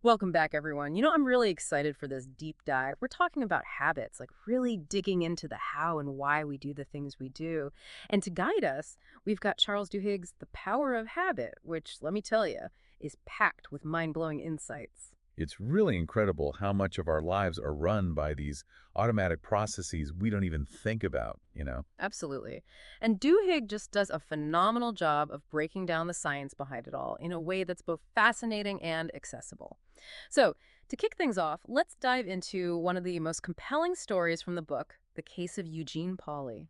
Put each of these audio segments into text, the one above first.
Welcome back, everyone. I'm really excited for this deep dive. We're talking about habits, like really digging into the how and why we do the things we do. And to guide us, we've got Charles Duhigg's The Power of Habit, which, let me tell you, is packed with mind-blowing insights. It's really incredible how much of our lives are run by these automatic processes we don't even think about. Absolutely. And Duhigg just does a phenomenal job of breaking down the science behind it all in a way that's both fascinating and accessible. So, to kick things off, let's dive into one of the most compelling stories from the book, The Case of Eugene Pauly.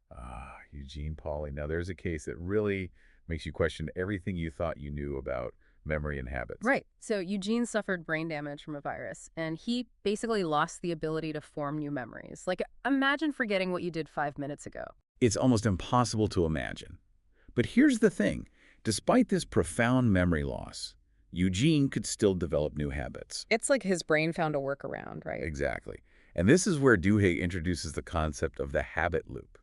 Eugene Pauly. Now, there's a case that really makes you question everything you thought you knew about memory and habits. Right. So, Eugene suffered brain damage from a virus, and he basically lost the ability to form new memories. Like, imagine forgetting what you did 5 minutes ago. It's almost impossible to imagine. But here's the thing. Despite this profound memory loss, Eugene could still develop new habits. It's like his brain found a workaround, right? Exactly. And this is where Duhigg introduces the concept of the habit loop.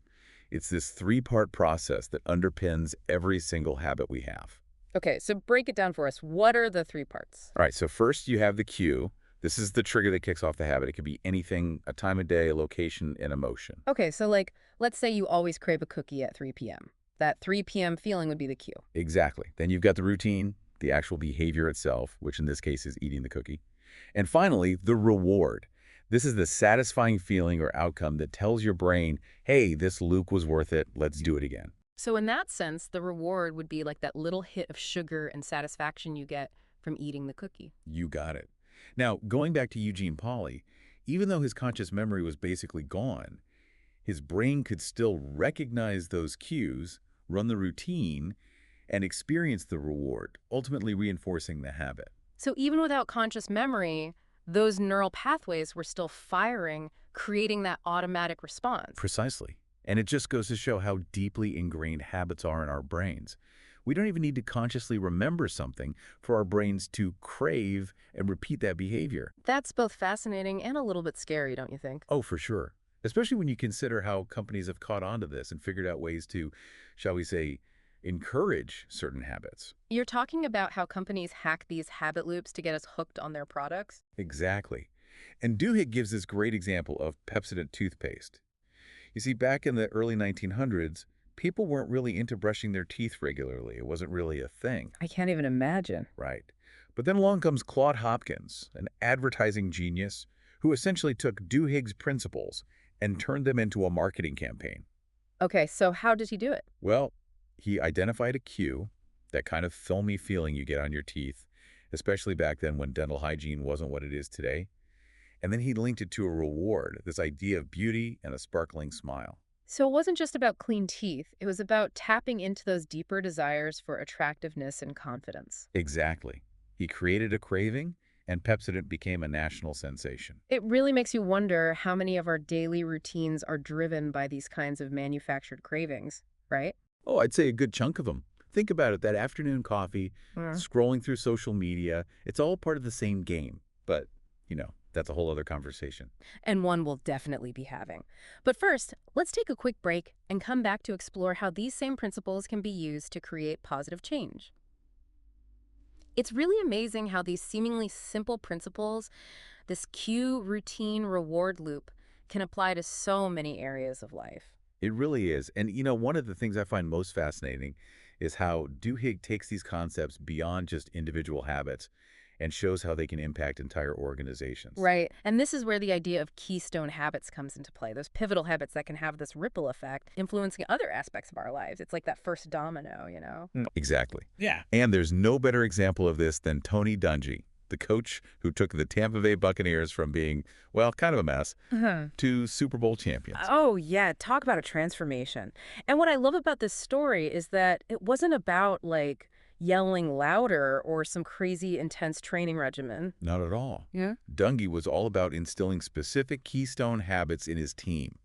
It's this three-part process that underpins every single habit we have. Okay, so break it down for us. What are the three parts? All right, so first you have the cue. This is the trigger that kicks off the habit. It could be anything, a time of day, a location, an emotion. Okay, so like, let's say you always crave a cookie at 3 p.m. That 3 p.m. feeling would be the cue. Exactly. Then you've got the routine, the actual behavior itself, which in this case is eating the cookie. And finally, the reward. This is the satisfying feeling or outcome that tells your brain, hey, this loop was worth it. Let's do it again. So in that sense, the reward would be like that little hit of sugar and satisfaction you get from eating the cookie. You got it. Now, going back to Eugene Pauly, even though his conscious memory was basically gone, his brain could still recognize those cues, run the routine, and experience the reward, ultimately reinforcing the habit. So even without conscious memory, those neural pathways were still firing, creating that automatic response. Precisely. And it just goes to show how deeply ingrained habits are in our brains. We don't even need to consciously remember something for our brains to crave and repeat that behavior. That's both fascinating and a little bit scary, don't you think? Oh, for sure. Especially when you consider how companies have caught on to this and figured out ways to, shall we say, encourage certain habits. You're talking about how companies hack these habit loops to get us hooked on their products? Exactly. And Duhigg gives this great example of Pepsodent toothpaste. You see, back in the early 1900s, people weren't really into brushing their teeth regularly. It wasn't really a thing, I can't even imagine. right? But then along comes Claude Hopkins, an advertising genius who essentially took Duhigg's principles and turned them into a marketing campaign. Okay, so how did he do it? Well, he identified a cue, that kind of filmy feeling you get on your teeth, especially back then when dental hygiene wasn't what it is today. And then he linked it to a reward, this idea of beauty and a sparkling smile. So it wasn't just about clean teeth, it was about tapping into those deeper desires for attractiveness and confidence. Exactly. He created a craving, and Pepsodent became a national sensation. It really makes you wonder how many of our daily routines are driven by these kinds of manufactured cravings, right? Oh, I'd say a good chunk of them. Think about it, that afternoon coffee, Mm. scrolling through social media, it's all part of the same game. But, that's a whole other conversation. And one we'll definitely be having. But first, let's take a quick break and come back to explore how these same principles can be used to create positive change. It's really amazing how these seemingly simple principles, this cue, routine, reward loop, can apply to so many areas of life. It really is. And, one of the things I find most fascinating is how Duhigg takes these concepts beyond just individual habits and shows how they can impact entire organizations. Right. And this is where the idea of keystone habits comes into play, those pivotal habits that can have this ripple effect influencing other aspects of our lives. It's like that first domino. Exactly. Yeah. And there's no better example of this than Tony Dungy, the coach who took the Tampa Bay Buccaneers from being, well, kind of a mess, Uh-huh. to Super Bowl champions. Oh, yeah. Talk about a transformation. And what I love about this story is that it wasn't about like yelling louder or some crazy intense training regimen. Not at all. Yeah. Dungy was all about instilling specific keystone habits in his team.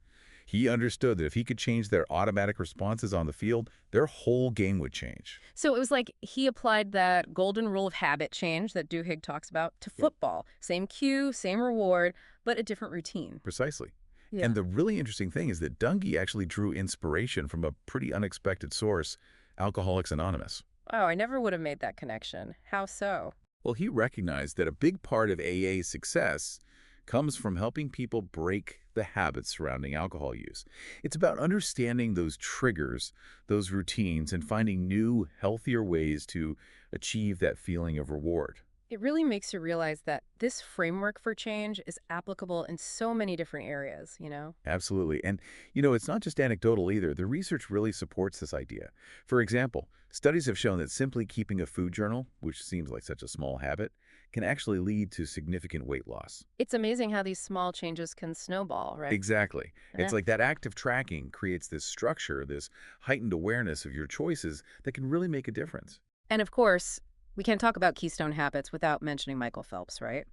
He understood that if he could change their automatic responses on the field, their whole game would change. So it was like he applied that golden rule of habit change that Duhigg talks about to football. Same cue, same reward, but a different routine. Precisely. Yeah. And the really interesting thing is that Dungy actually drew inspiration from a pretty unexpected source, Alcoholics Anonymous. Oh, I never would have made that connection. How so? Well, he recognized that a big part of AA's success comes from helping people break the habits surrounding alcohol use. It's about understanding those triggers, those routines, and finding new, healthier ways to achieve that feeling of reward. It really makes you realize that this framework for change is applicable in so many different areas, you know? Absolutely. And, it's not just anecdotal either. The research really supports this idea. For example, studies have shown that simply keeping a food journal, which seems like such a small habit, can actually lead to significant weight loss. It's amazing how these small changes can snowball, right? Exactly. It's Eh. like that active tracking creates this structure, this heightened awareness of your choices that can really make a difference. And of course, we can't talk about keystone habits without mentioning Michael Phelps, right?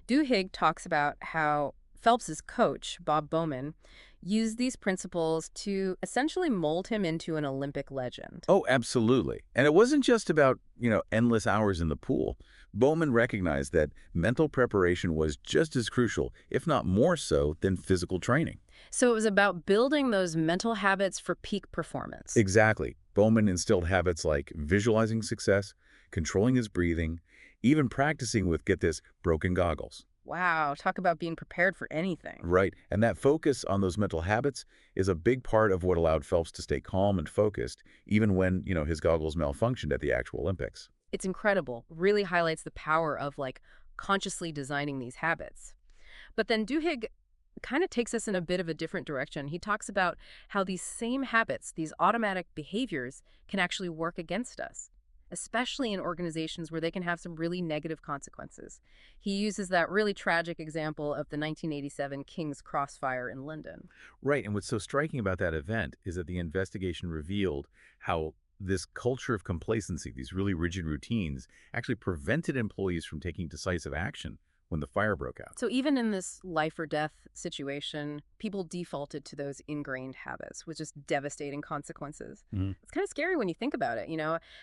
Duhigg talks about how Phelps's coach, Bob Bowman, used these principles to essentially mold him into an Olympic legend. Oh, absolutely. And it wasn't just about, endless hours in the pool. Bowman recognized that mental preparation was just as crucial, if not more so, than physical training. So it was about building those mental habits for peak performance. Exactly. Bowman instilled habits like visualizing success, controlling his breathing, even practicing with, get this, broken goggles. Wow, talk about being prepared for anything. Right. And that focus on those mental habits is a big part of what allowed Phelps to stay calm and focused, even when, his goggles malfunctioned at the actual Olympics. It's incredible. Really highlights the power of consciously designing these habits. But then Duhigg kind of takes us in a bit of a different direction. He talks about how these same habits, these automatic behaviors, can actually work against us, especially in organizations where they can have some really negative consequences. He uses that really tragic example of the 1987 King's Crossfire in London. Right. And what's so striking about that event is that the investigation revealed how this culture of complacency, these really rigid routines, actually prevented employees from taking decisive action when the fire broke out. So even in this life or death situation, people defaulted to those ingrained habits with just devastating consequences. Mhm. It's kind of scary when you think about it,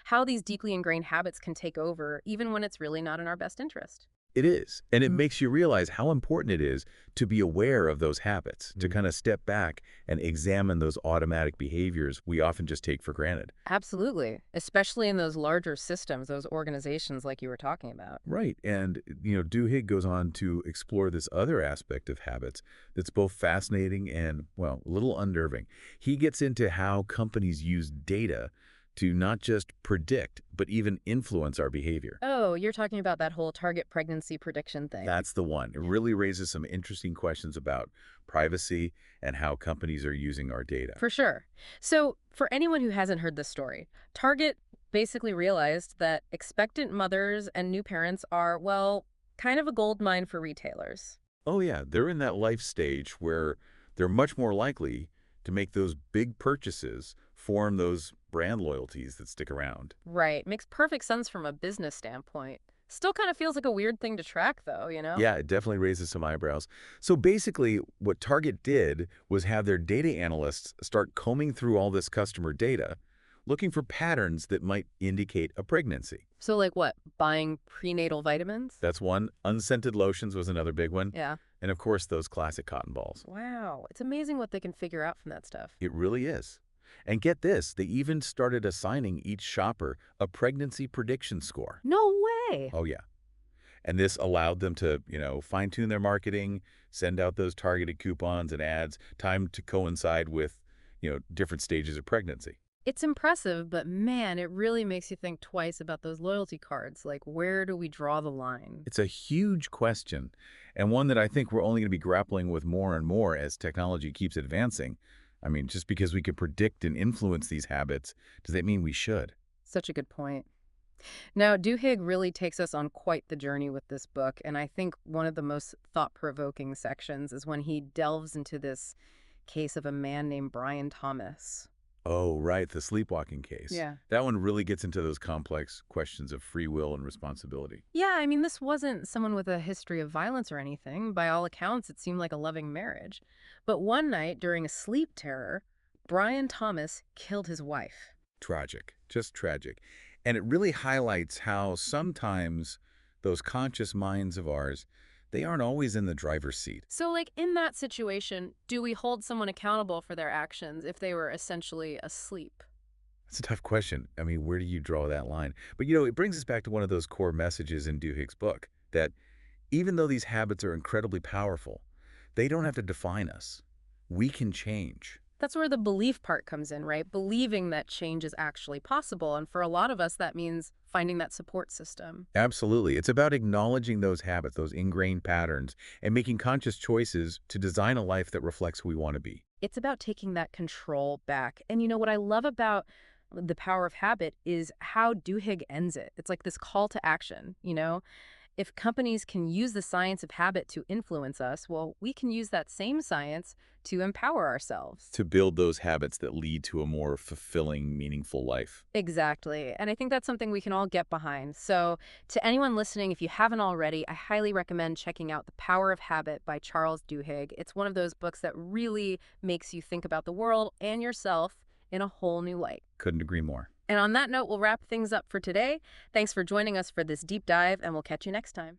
how these deeply ingrained habits can take over even when it's really not in our best interest. It is. And it makes you realize how important it is to be aware of those habits, to kind of step back and examine those automatic behaviors we often just take for granted. Absolutely, especially in those larger systems, those organizations like you were talking about. Right. And, Duhigg goes on to explore this other aspect of habits that's both fascinating and, well, a little unnerving. He gets into how companies use data to not just predict, but even influence our behavior. Oh, you're talking about that whole target pregnancy prediction thing. That's the one. It really raises some interesting questions about privacy and how companies are using our data. For sure. So, for anyone who hasn't heard this story, Target basically realized that expectant mothers and new parents are, well, kind of a gold mine for retailers. Oh, yeah. They're in that life stage where they're much more likely to make those big purchases, form those brand loyalties that stick around. Right. Makes perfect sense from a business standpoint. Still kind of feels like a weird thing to track, though? Yeah, it definitely raises some eyebrows. So basically, what Target did was have their data analysts start combing through all this customer data, looking for patterns that might indicate a pregnancy. So, like what? Buying prenatal vitamins? That's one. Unscented lotions was another big one. Yeah. And of course, those classic cotton balls. Wow. It's amazing what they can figure out from that stuff. It really is. And get this, they even started assigning each shopper a pregnancy prediction score. No way. Oh, yeah. And this allowed them to, fine-tune their marketing, send out those targeted coupons and ads, timed to coincide with, different stages of pregnancy. It's impressive, but man, it really makes you think twice about those loyalty cards. Like, where do we draw the line? It's a huge question, and one that I think we're only going to be grappling with more and more as technology keeps advancing. I mean, just because we could predict and influence these habits, does that mean we should? Such a good point. Now, Duhigg really takes us on quite the journey with this book, and I think one of the most thought-provoking sections is when he delves into this case of a man named Brian Thomas. Oh, right, the sleepwalking case. Yeah. That one really gets into those complex questions of free will and responsibility. Yeah, I mean, this wasn't someone with a history of violence or anything. By all accounts, it seemed like a loving marriage. But one night, during a sleep terror, Brian Thomas killed his wife. Tragic, just tragic. And it really highlights how sometimes those conscious minds of ours, they aren't always in the driver's seat. So, like, in that situation, do we hold someone accountable for their actions if they were essentially asleep? That's a tough question. I mean, where do you draw that line? But, it brings us back to one of those core messages in Duhigg's book, that even though these habits are incredibly powerful, they don't have to define us. We can change. That's where the belief part comes in, right? Believing that change is actually possible. And for a lot of us, that means finding that support system. Absolutely. It's about acknowledging those habits, those ingrained patterns, and making conscious choices to design a life that reflects who we want to be. It's about taking that control back. And what I love about the power of habit is how Duhigg ends it. It's like this call to action. If companies can use the science of habit to influence us, well, we can use that same science to empower ourselves. To build those habits that lead to a more fulfilling, meaningful life. Exactly. And I think that's something we can all get behind. So, to anyone listening, if you haven't already, I highly recommend checking out The Power of Habit by Charles Duhigg. It's one of those books that really makes you think about the world and yourself in a whole new light. Couldn't agree more. And on that note, we'll wrap things up for today. Thanks for joining us for this deep dive, and we'll catch you next time.